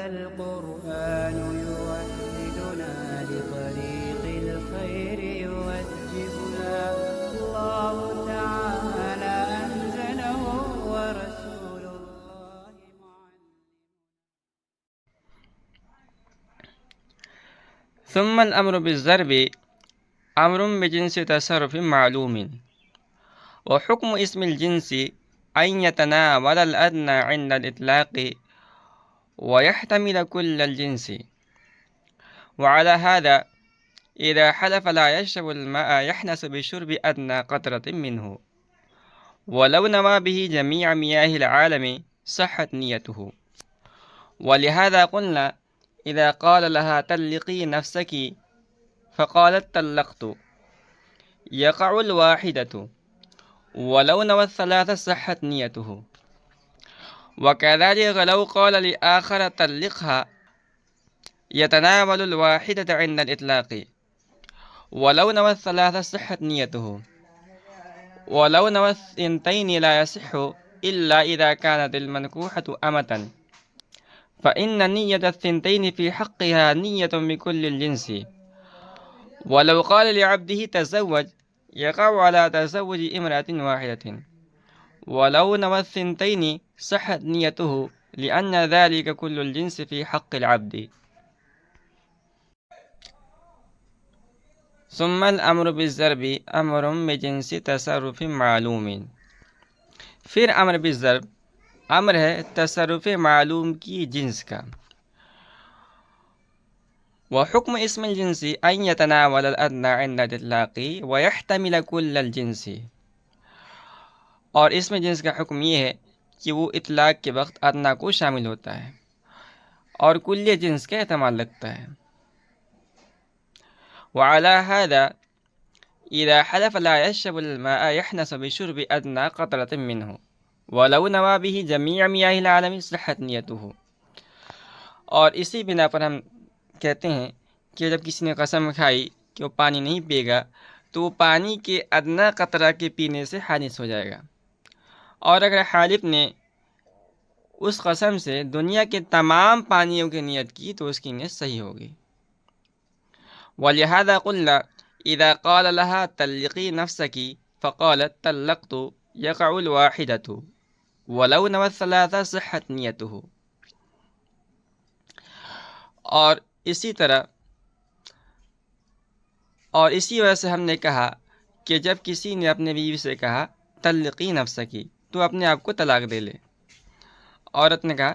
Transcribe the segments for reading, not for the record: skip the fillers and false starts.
القرآن يوحدنا لطريق الخير يوجهنا الله تعالى أنزله ورسول الله ثم الأمر بالضرب أمر بجنس تصرف معلوم، وحكم اسم الجنس أن يتناول الأدنى عند الإطلاق ويحتمل كل الجنس. وعلى هذا إذا حلف لا يشرب الماء يحنس بشرب أدنى قطرة منه ولو نوى به جميع مياه العالم صحت نيته. ولهذا قلنا إذا قال لها طلقي نفسك فقالت طلقت يقع الواحدة ولو نوى الثلاث صحت نيته. وكذلك لو قال لآخر طلقها يتناول الواحدة عند الإطلاق ولو نوى الثلاث صحت نيته، ولو نوى الثنتين لا يصح إلا إذا كانت المنكوحة أمة، فإن نية الثنتين في حقها نية بكل الجنس. ولو قال لعبده تزوج يقع على تزوج امرأة واحدة، ولو نوى الثنتين صحت نيته لأن ذلك كل الجنس في حق العبد. ثم الأمر بالضرب أمر بجنس تصرف معلوم. پھر امر بالضرب امر ہے تصرف معلوم کی جنس کا. وحكم اسم الجنس أن يتناول الأدنى عند الإطلاق ويحتمل كل الجنس. اور اسم جنس کا حکم یہ ہے کہ وہ اطلاق کے وقت ادنا کو شامل ہوتا ہے اور کلیہ جنس کا احتمال رکھتا ہے. وعلى هذا إذا حلف لا يشرب الماء يحنس بشرب أدنى قطرة منه ولو نوى به جميع مياه العالم صحت نيته. اور اسی بنا پر ہم کہتے ہیں کہ جب کسی نے قسم کھائی کہ وہ پانی نہیں پیے گا تو وہ پانی کے ادنا قطرہ کے پینے سے حانث ہو جائے گا. اور اگر حالف نے اس قسم سے دنیا کے تمام پانیوں کی نیت کی تو اس کی نیت صحیح ہوگی. وَلِهَذَا قُلْنَا إِذَا قَالَ لَهَا طَلِّقِي نَفْسَكِ فَقَالَتْ طَلَّقْتُ يَقَعُ الْوَاحِدَةُ وَلَوْ نَوَى الثَّلَاثَ صِحَّتْ نِيَتُهُ. اور اسی وجہ سے ہم نے کہا کہ جب کسی نے اپنے بیوی سے کہا طلقی نفسکی تو اپنے آپ کو طلاق دے لے، عورت نے کہا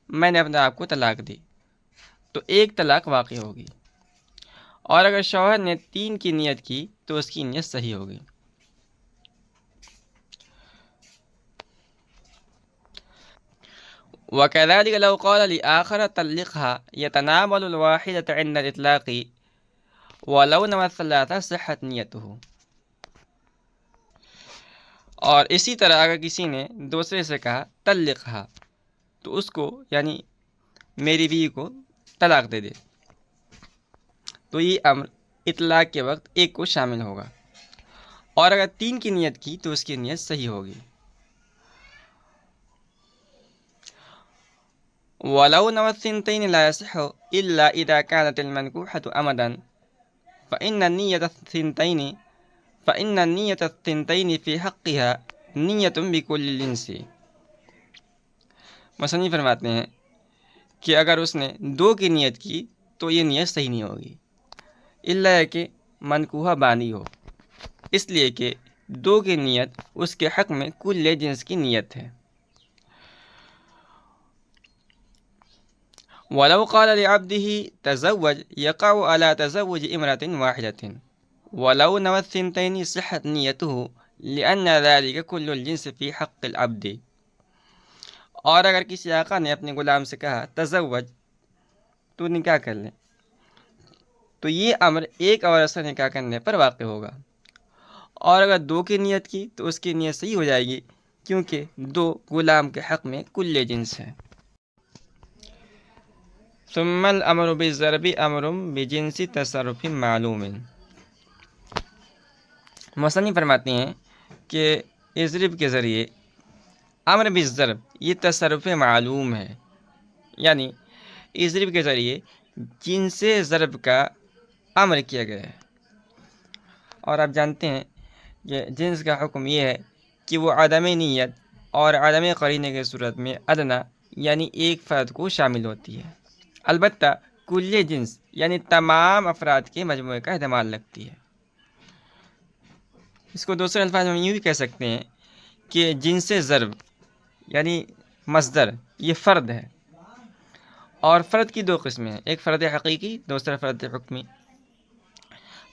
میں نے اپنے آپ کو طلاق دی تو ایک طلاق واقع ہوگی. اور اگر شوہر نے 3 کی نیت کی تو اس کی نیت صحیح ہوگی. وَكَذَلِكَ لَوْ قَالَ لِآخَرَ طَلِّقْهَا يَتَنَاوَلُ الْوَاحِدَةَ عِنْدَ الْإِطْلَاقِ وَلَوْ نَوَى الثَّلَاثَ صِحَّتْ نِيَتُهُ. اور اسی طرح اگر کسی نے دوسرے سے کہا طلقها تو اس کو یعنی میری بیوی کو طلاق دے دے تو یہ امر اطلاق کے وقت ایک کو شامل ہوگا. اور اگر 3 کی نیت کی تو اس کی نیت صحیح ہوگی. وَلَوْ نَوَى الثِّنتَيْنِ لَا يَصِحُّ إِلَّا إِذَا كَانَتِ الْمَنْكُوحَةُ أَمَدًا فَإِنَّ النِّيَّةَ الثِّنتَيْنِ فِي حَقِّهَا نِيَّةٌ بِكُلِّ الْجِنسِ. مصنف فرماتے ہیں کہ اگر اس نے 2 کی نیت کی تو یہ نیت صحیح نہیں ہوگی الا کہ منکوحہ بانی ہو، اس لیے کہ 2 کی نیت اس کے حق میں کل جنس کی نیت ہے. وَلَوْ قَالَ لِعَبْدِهِ تَزَوَّجْ يَقَعُ عَلَى تَزَوُّجِ امْرَأَةٍ وَاحِدَةٍ وَلَوْ نَوَى الثِّنتَيْنِ صِحَّتْ نِيَّتُهُ لِأَنَّ ذَلِكَ كُلُّ الْجِنسِ فِي حَقِّ الْعَبْدِ. اور اگر کسی آقا نے اپنے غلام سے کہا تزوج تو نکاح کر لے تو یہ امر ایک عورت سے نکاح کرنے پر واقع ہوگا. اور اگر 2 کی نیت کی تو اس کی نیت صحیح ہو جائے گی کیونکہ 2 غلام کے حق میں کل جنس ہے. ثم الامر بالضرب امر بجنس تصرف معلوم. مصنف فرماتے ہیں کہ اضرب کے ذریعے امر بالضرب یہ تصرف معلوم ہے، یعنی ضرب کے ذریعے جنس ضرب کا امر کیا گیا ہے۔ اور آپ جانتے ہیں کہ جنس کا حکم یہ ہے کہ وہ عدم نیت اور عدم قرینے کی صورت میں ادنا یعنی ایک فرد کو شامل ہوتی ہے، البتہ کل جنس یعنی تمام افراد کے مجموعے کا احتمال رکھتی ہے۔ اس کو دوسرے الفاظ میں یوں بھی کہہ سکتے ہیں کہ جنس ضرب یعنی مصدر یہ فرد ہے، اور فرد کی دو قسمیں ہیں، ایک فرد حقیقی، دوسرا فرد حکمی۔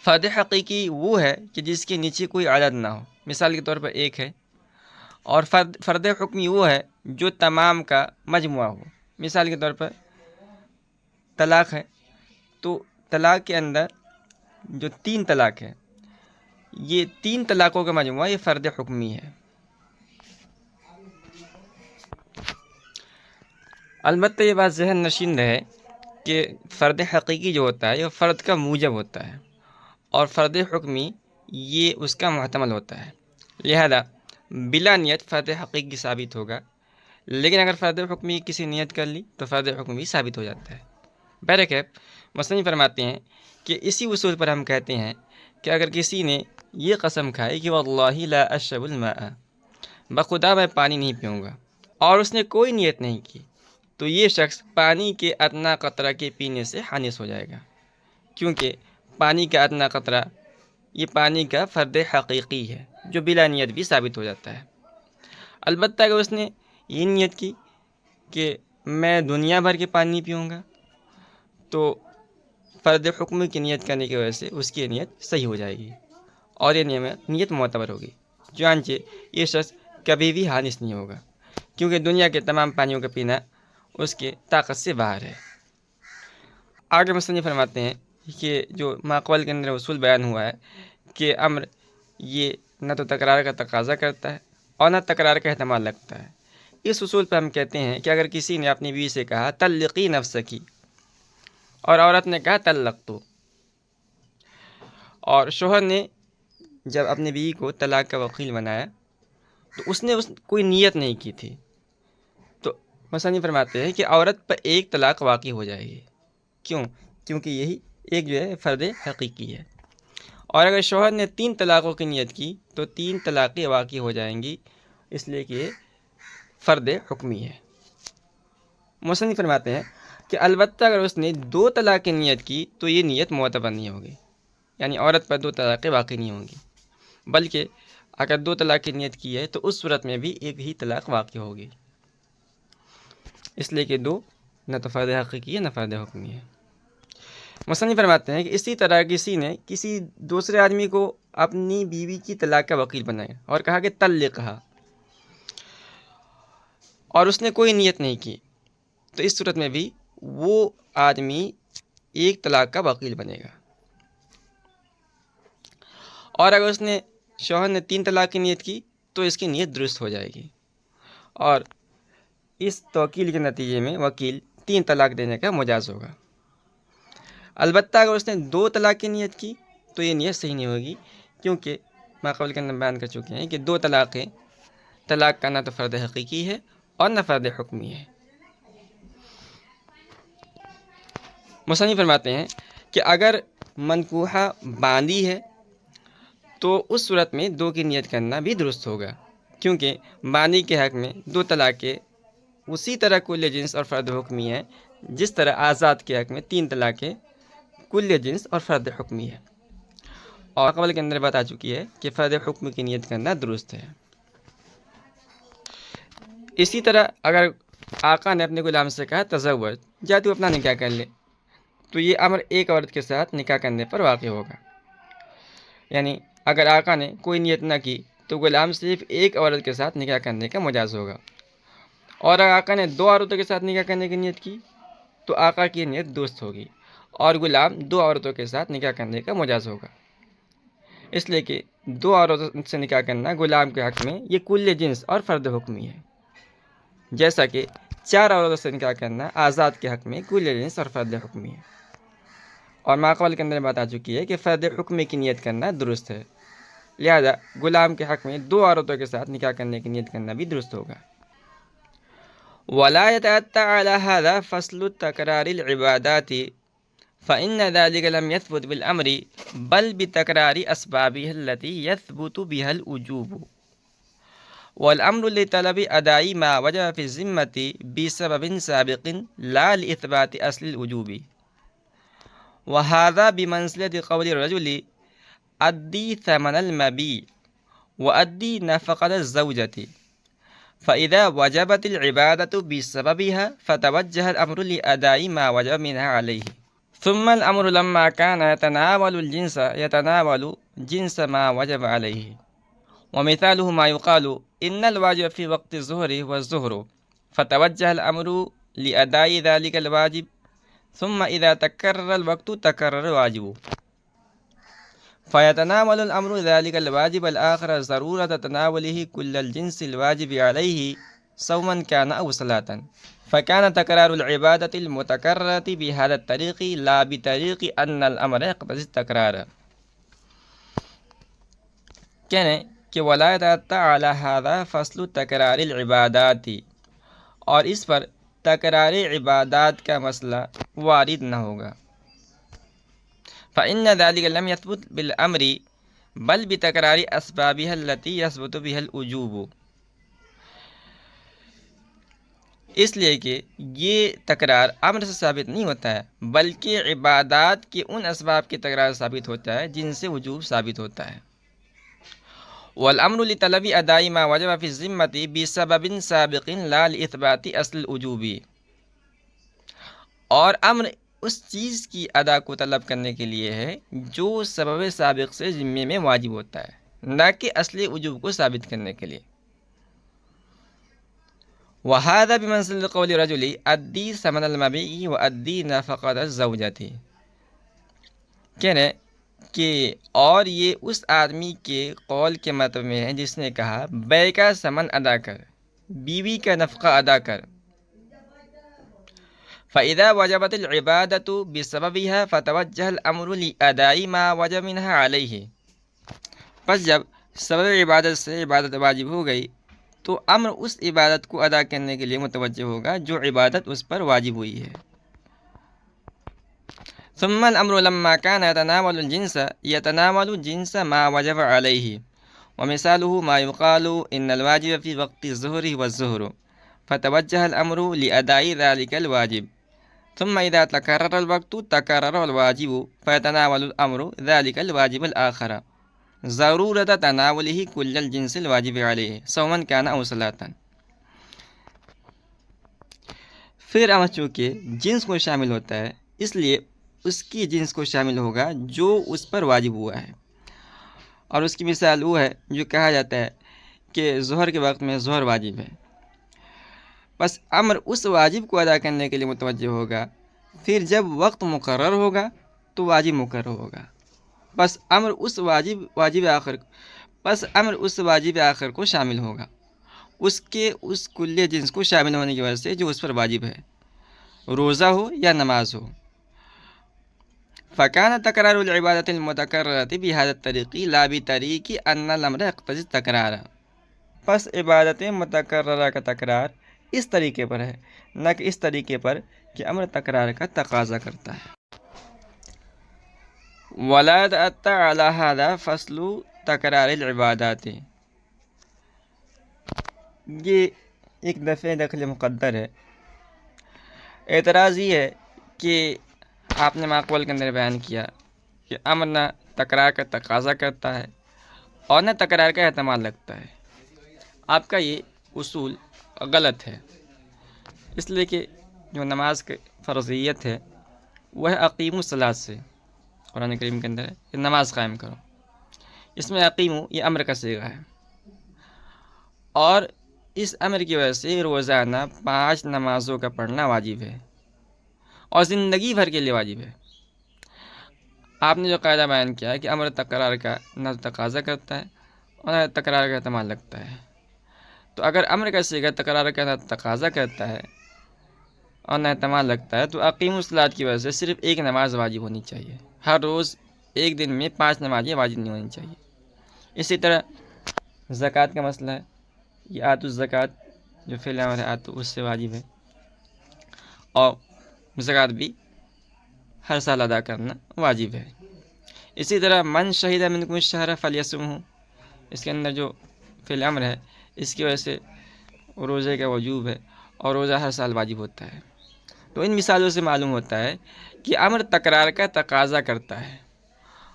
فرد حقیقی وہ ہے کہ جس کے نیچے کوئی عدد نہ ہو، مثال کے طور پر ایک ہے، اور فرد حکمی وہ ہے جو تمام کا مجموعہ ہو، مثال کے طور پر طلاق ہے، تو طلاق کے اندر جو 3 طلاق ہے، یہ 3 طلاقوں کا مجموعہ یہ فرد حکمی ہے۔ البتہ یہ بات ذہن نشین رہے کہ فرد حقیقی جو ہوتا ہے یہ فرد کا موجب ہوتا ہے، اور فرد حکمی یہ اس کا محتمل ہوتا ہے، لہذا بلا نیت فرد حقیقی ثابت ہوگا، لیکن اگر فرد حکمی کسی نیت کر لی تو فرد حکمی ثابت ہو جاتا ہے۔ بہرکیف مصنف فرماتے ہیں کہ اسی اصول پر ہم کہتے ہیں کہ اگر کسی نے یہ قسم کھائی کہ واللہ لا اشرب الماء، بخدا میں پانی نہیں پیوں گا، اور اس نے کوئی نیت نہیں کی، تو یہ شخص پانی کے ادنا قطرہ کے پینے سے خانص ہو جائے گا، کیونکہ پانی کا ادنا قطرہ یہ پانی کا فرد حقیقی ہے جو بلا نیت بھی ثابت ہو جاتا ہے۔ البتہ اگر اس نے یہ نیت کی کہ میں دنیا بھر کے پانی نہیں پیوں گا، تو فرد حکم کی نیت کرنے کی وجہ سے اس کی نیت صحیح ہو جائے گی، اور یہ نیت معتبر ہوگی، چنانچہ یہ شخص کبھی بھی خانص نہیں ہوگا، کیونکہ دنیا کے تمام پانیوں کا پینا اس کے طاقت سے باہر ہے۔ آگے مصنف فرماتے ہیں کہ جو ماقبل کے اندر اصول بیان ہوا ہے کہ امر یہ نہ تو تکرار کا تقاضا کرتا ہے اور نہ تکرار کا احتمال رکھتا ہے، اس اصول پہ ہم کہتے ہیں کہ اگر کسی نے اپنی بیوی سے کہا طلقی نفسکی، اور عورت نے کہا طلقتو، اور شوہر نے جب اپنی بیوی کو طلاق کا وکیل بنایا تو اس نے کوئی نیت نہیں کی تھی، تو مصنف فرماتے ہیں کہ عورت پر ایک طلاق واقع ہو جائے گی۔ کیوں؟ کیونکہ یہی ایک جو ہے فرد حقیقی ہے، اور اگر شوہر نے 3 طلاقوں کی نیت کی تو 3 طلاقیں واقع ہو جائیں گی، اس لیے کہ یہ فرد حکمی ہے۔ مصنف فرماتے ہیں کہ البتہ اگر اس نے 2 طلاق کی نیت کی تو یہ نیت معتبر نہیں ہوگی، یعنی عورت پر 2 طلاقیں واقع نہیں ہوں گی، بلکہ اگر 2 طلاق کی نیت کی ہے تو اس صورت میں بھی ایک ہی طلاق واقع ہوگی، اس لیے کہ 2 نہ تو فرد حقیقی ہے نہ فرد حکمی ہے۔ مصنف فرماتے ہیں کہ اسی طرح کسی نے کسی دوسرے آدمی کو اپنی بیوی کی طلاق کا وکیل بنایا اور کہا کہ طلقھا، اور اس نے کوئی نیت نہیں کی، تو اس صورت میں بھی وہ آدمی ایک طلاق کا وکیل بنے گا، اور اگر اس نے شوہر نے 3 طلاق کی نیت کی تو اس کی نیت درست ہو جائے گی، اور اس توکیل کے نتیجے میں وکیل 3 طلاق دینے کا مجاز ہوگا۔ البتہ اگر اس نے 2 طلاق کی نیت کی تو یہ نیت صحیح نہیں ہوگی، کیونکہ ماقبل کے اندر بیان کر چکے ہیں کہ 2 طلاقیں، طلاق کا نہ تو فرد حقیقی ہے اور نہ فرد حکمی ہے۔ مصنف فرماتے ہیں کہ اگر منکوحہ باندی ہے تو اس صورت میں 2 کی نیت کرنا بھی درست ہوگا، کیونکہ باندی کے حق میں 2 طلاقیں اسی طرح کل جنس اور فرد حکمی ہے جس طرح آزاد کے حق میں 3 طلاقیں کل جنس اور فرد حکمی ہے، اور قبل کے اندر بات آ چکی ہے کہ فرد حکم کی نیت کرنا درست ہے۔ اسی طرح اگر آقا نے اپنے غلام سے کہا تزوج، جا تو اپنا نکاح کر لے، تو یہ امر ایک عورت کے ساتھ نکاح کرنے پر واقع ہوگا، یعنی اگر آقا نے کوئی نیت نہ کی تو غلام صرف ایک عورت کے ساتھ نکاح کرنے کا مجاز ہوگا، اور اگر آقا نے 2 عورتوں کے ساتھ نکاح کرنے کی نیت کی تو آقا کی نیت درست ہوگی، اور غلام 2 عورتوں کے ساتھ نکاح کرنے کا مجاز ہوگا، اس لیے کہ 2 عورتوں سے نکاح کرنا غلام کے حق میں یہ کل جنس اور فرد حکمی ہے، جیسا کہ 4 عورتوں سے نکاح کرنا آزاد کے حق میں کل جنس اور فرد حکمی ہے، اور ماقبل کے اندر بات آ چکی ہے کہ فرد حکمی کی نیت کرنا درست ہے، لہذا غلام کے حق میں 2 عورتوں کے ساتھ نکاح کرنے کی نیت کرنا بھی درست ہوگا۔ ولا يتأتى على هذا فصل تكرار العبادات فإن ذلك لم يثبت بالأمر بل بتكرار أسبابها التي يثبت بها الوجوب والأمر لطلب أداء ما وجب في الذمة بسبب سابق لا لإثبات أصل الوجوب وهذا بمنزلة قول الرجل أدي ثمن المبيع وأدي نفقة الزوجة فإذا وجبت العبادة بسببها فتوجه الأمر لأداء ما وجب منها عليه ثم الأمر لما كان يتناول جنس ما وجب عليه ومثاله ما يقال إن الواجب في وقت الظهر والظهر فتوجه الأمر لأداء ذلك الواجب ثم إذا تكرر الوقت تكرر الواجب فيتناول الأمر ذلك الواجب الآخر ضرورة تناوله كل الجنس الواجب عليه صوما كان أو صلاة فكان تكرار العبادة المتكررة بهذا الطريق لا بطريق أن الأمر يقتضي التكرار کہنے کہ ولا يتأتى على هذا فصل تکرار العبادات اور اس پر تکرار عبادات کا مسئلہ وارد نہ ہوگا فإن ذلك لم يثبت بالأمر بل بتكرار أسبابها التي يثبت بها الوجوب اس لیے کہ یہ تکرار امر سے ثابت نہیں ہوتا ہے بلکہ عبادات کے ان اسباب کی تکرار ثابت ہوتا ہے جن سے وجوب ثابت ہوتا ہے والامر لطلب اداء ما وجب في الذمة بسبب سابق لا لإثبات اصل الوجوب اور امر اس چیز کی ادا کو طلب کرنے کے لیے ہے جو سبب سابق سے ذمے میں واجب ہوتا ہے نہ کہ اصل وجوب کو ثابت کرنے کے لیے وهذا بمنزلة قول الرجل أدي ثمن المبيع وأدي نفقة الزوجة کہنے کہ اور یہ اس آدمی کے قول کے مطلب میں ہے جس نے کہا بے کا ثمن ادا کر بیوی کا نفقہ ادا کر فإذا وجبت العبادة بسببها فتوجه الأمر لأداء ما وجب منها عليه پس جب سبب عبادت سے عبادت واجب ہو گئی تو امر اس عبادت کو ادا کرنے کے لیے متوجہ ہوگا جو عبادت اس پر واجب ہوئی ہے ثم الامر لما كان يتناول جنس ما وجب عليه ومثاله ما يقال ان الواجب في وقت الظهر والظهر فتوجه الامر لاداء ذلك الواجب ثم اذا تكرر الوقت تكرر الواجب فيتناول الامر ذلك الواجب الاخر ضرورت تناوله كل الجنس الواجب عليه سوما كان او صلاة پھر امر چونکہ جنس کو شامل ہوتا ہے اس لیے اس کی جنس کو شامل ہوگا جو اس پر واجب ہوا ہے اور اس کی مثال وہ ہے جو کہا جاتا ہے کہ ظہر کے وقت میں ظہر واجب ہے بس امر اس واجب کو ادا کرنے کے لیے متوجہ ہوگا پھر جب وقت مقرر ہوگا تو واجب مقرر ہوگا بس امر اس واجب آخر کو شامل ہوگا اس کلیہ جنس کو شامل ہونے کی وجہ سے جو اس پر واجب ہے روزہ ہو یا نماز ہو فكان تكرار العبادة المتكررة بهذا الطريق لا بطريق أن الأمر يقتضي التكرار پس عبادت متکررہ کا تکرار اس طریقے پر ہے نہ کہ اس طریقے پر کہ امر تکرار کا تقاضا کرتا ہے ولا يتأتى على هذا فصل تکرار العبادات یہ ایک دفعہ دخل مقدر ہے اعتراض یہ ہے کہ آپ نے معقول کے اندر بیان کیا کہ امر نہ تکرار کا تقاضا کرتا ہے اور نہ تکرار کا احتمال رکھتا ہے آپ کا یہ اصول غلط ہے اس لیے کہ جو نماز کی فرضیت ہے وہ ہے اقیم الصلاۃ سے قرآن کریم کے اندر ہے کہ نماز قائم کرو اس میں اقیم یہ امر کا صیغہ ہے اور اس امر کی وجہ سے روزانہ 5 نمازوں کا پڑھنا واجب ہے اور زندگی بھر کے لیے واجب ہے آپ نے جو قاعدہ بیان کیا ہے کہ امر تکرار کا نہ تقاضا کرتا ہے اور نہ تکرار کا احتمال رکھتا ہے تو اگر امر کا صیغہ تکرار کا نہ تقاضا کرتا ہے اور نہ احتمال رکھتا ہے تو اقیم الصلاۃ کی وجہ سے صرف ایک نماز واجب ہونی چاہیے ہر روز ایک دن میں 5 نمازیں واجب نہیں ہونی چاہیے اسی طرح زکوٰۃ کا مسئلہ ہے یہ آت الزکوٰۃ جو فعل امر ہے تو اس سے واجب ہے، اور زکوٰۃ بھی ہر سال ادا کرنا واجب ہے۔ اسی طرح من شہید منکم الشہر فلیصمہ، اس کے اندر جو فعل امر ہے اس کی وجہ سے روزے کا وجوب ہے، اور روزہ ہر سال واجب ہوتا ہے۔ تو ان مثالوں سے معلوم ہوتا ہے کہ امر تکرار کا تقاضا کرتا ہے،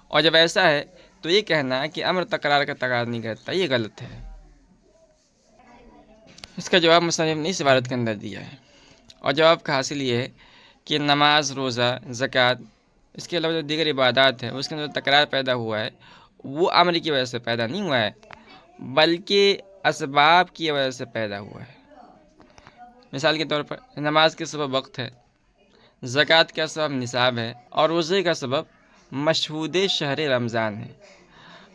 اور جب ایسا ہے تو یہ کہنا کہ امر تکرار کا تقاضا نہیں کرتا یہ غلط ہے۔ اس کا جواب مصنف نے اس عبارت کے اندر دیا ہے، اور جواب کا حاصل یہ ہے کہ نماز، روزہ، زکوٰۃ، اس کے علاوہ جو دیگر عبادات ہیں اس کے اندر تکرار پیدا ہوا ہے وہ امر کی وجہ سے پیدا نہیں ہوا ہے، بلکہ اسباب کی وجہ سے پیدا ہوا ہے۔ مثال کے طور پر نماز کے سبب وقت ہے، زکوٰۃ کا سبب نصاب ہے، اور روزے کا سبب مشہود شہر رمضان ہے۔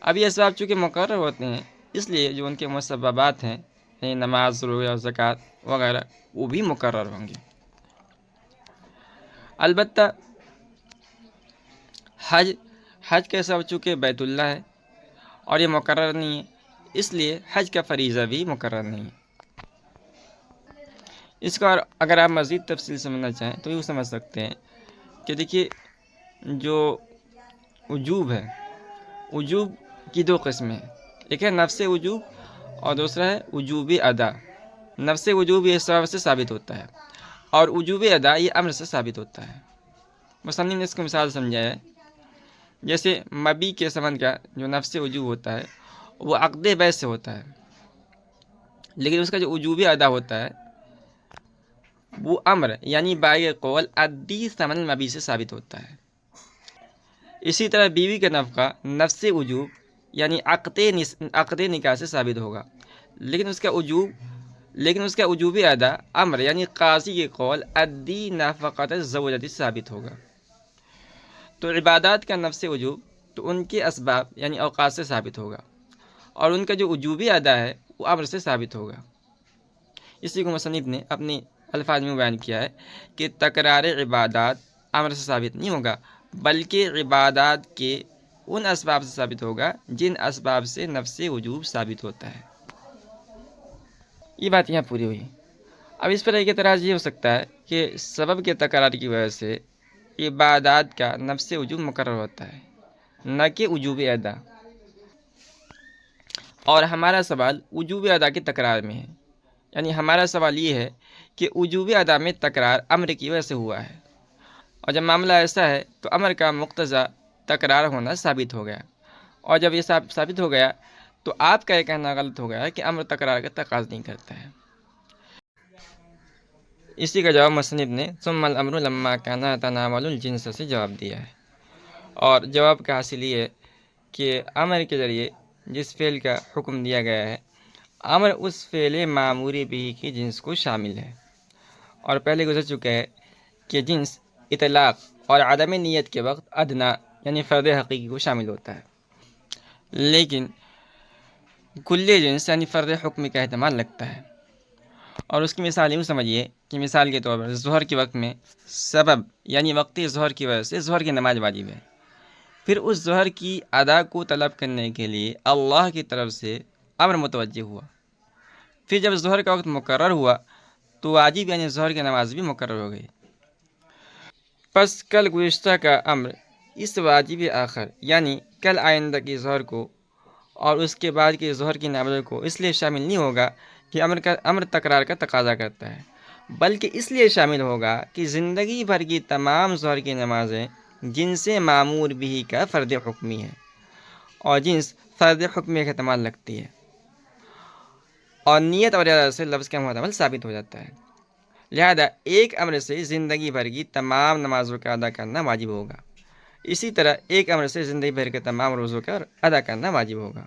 اب یہ اسباب چونکہ مقرر ہوتے ہیں اس لیے جو ان کے مسببات ہیں یعنی نماز، روزہ، زکوٰۃ وغیرہ وہ بھی مقرر ہوں گے۔ البتہ حج کا سبب چونکہ بیت اللہ ہے اور یہ مقرر نہیں ہے، اس لیے حج کا فریضہ بھی مقرر نہیں ہے۔ اس کا اگر آپ مزید تفصیل سمجھنا چاہیں تو یہ سمجھ سکتے ہیں کہ دیکھیے جو وجوب ہے، وجوب کی دو قسمیں ہیں، ایک ہے نفس وجوب اور دوسرا ہے وجوب ادا۔ نفس وجوب یہ سبب سے ثابت ہوتا ہے، اور وجوب ادا یہ امر سے ثابت ہوتا ہے۔ مصنف نے اس کو مثال سمجھایا ہے، جیسے مبی کے سمن کا جو نفس وجوب ہوتا ہے وہ عقد بیع سے ہوتا ہے، لیکن اس کا جو وجوب ادا ہوتا ہے وہ امر یعنی بائع قول ادی ثمن المبی سے ثابت ہوتا ہے۔ اسی طرح بیوی کا نفقہ نفس وجوب یعنی عقد نکاح سے ثابت ہوگا، لیکن اس کا وجوب ادا امر یعنی قاضی کے قول ادی نفقۃ الزوجۃ سے ثابت ہوگا۔ تو عبادات کا نفس وجوب تو ان کے اسباب یعنی اوقات سے ثابت ہوگا، اور ان کا جو وجوب ادا ہے وہ امر سے ثابت ہوگا۔ اسی کو مصنف نے اپنی الفاظ میں بیان کیا ہے کہ تکرار عبادات امر سے ثابت نہیں ہوگا، بلکہ عبادات کے ان اسباب سے ثابت ہوگا جن اسباب سے نفس وجوب ثابت ہوتا ہے۔ یہ بات یہاں پوری ہوئی۔ اب اس پر ایک اعتراض یہ ہو سکتا ہے کہ سبب کے تکرار کی وجہ سے عبادات کا نفس وجوب مقرر ہوتا ہے نہ کہ وجوب ادا، اور ہمارا سوال وجوب ادا کے تکرار میں ہے، یعنی ہمارا سوال یہ ہے کہ وجوب ادا میں تکرار امر کی وجہ سے ہوا ہے، اور جب معاملہ ایسا ہے تو امر کا مقتضی تکرار ہونا ثابت ہو گیا، اور جب یہ ثابت ہو گیا تو آپ کا یہ کہنا غلط ہو گیا کہ امر تکرار کا تقاضا نہیں کرتا ہے۔ اسی کا جواب مصنف نے ثم الامر لما کان تناول الجنس سے جواب دیا ہے، اور جواب کا حاصل یہ ہے کہ امر کے ذریعے جس فعل کا حکم دیا گیا ہے امر اس فعل معمور بھی کی جنس کو شامل ہے، اور پہلے گزر چکا ہے کہ جنس اطلاق اور عدم نیت کے وقت ادنا یعنی فرد حقیقی کو شامل ہوتا ہے، لیکن کل جنس یعنی فرد حکمی کا احتمال لگتا ہے۔ اور اس کی مثال یوں سمجھیے کہ مثال کے طور پر ظہر کے وقت میں سبب یعنی وقتی ظہر کی وجہ سے ظہر کی نماز واجب ہے، پھر اس ظہر کی ادا کو طلب کرنے کے لیے اللہ کی طرف سے امر متوجہ ہوا، پھر جب ظہر کا وقت مقرر ہوا تو واجب یعنی ظہر کی نماز بھی مقرر ہو گئی۔ پس کل گزشتہ کا امر اس واجب آخر یعنی کل آئندہ کی ظہر کو اور اس کے بعد کی ظہر کی نماز کو اس لیے شامل نہیں ہوگا کہ امر تکرار کا تقاضا کرتا ہے، بلکہ اس لیے شامل ہوگا کہ زندگی بھر کی تمام ظہر کی نمازیں جن سے معمور بھی کا فرد حکمی ہے، اور جنس فرد حکمی کا احتمال رکھتی ہے، اور نیت اور ارادہ سے لفظ کا محتمل ثابت ہو جاتا ہے، لہذا ایک امر سے زندگی بھر کی تمام نمازوں کا ادا کرنا واجب ہوگا، اسی طرح ایک امر سے زندگی بھر کے تمام روزوں کا ادا کرنا واجب ہوگا۔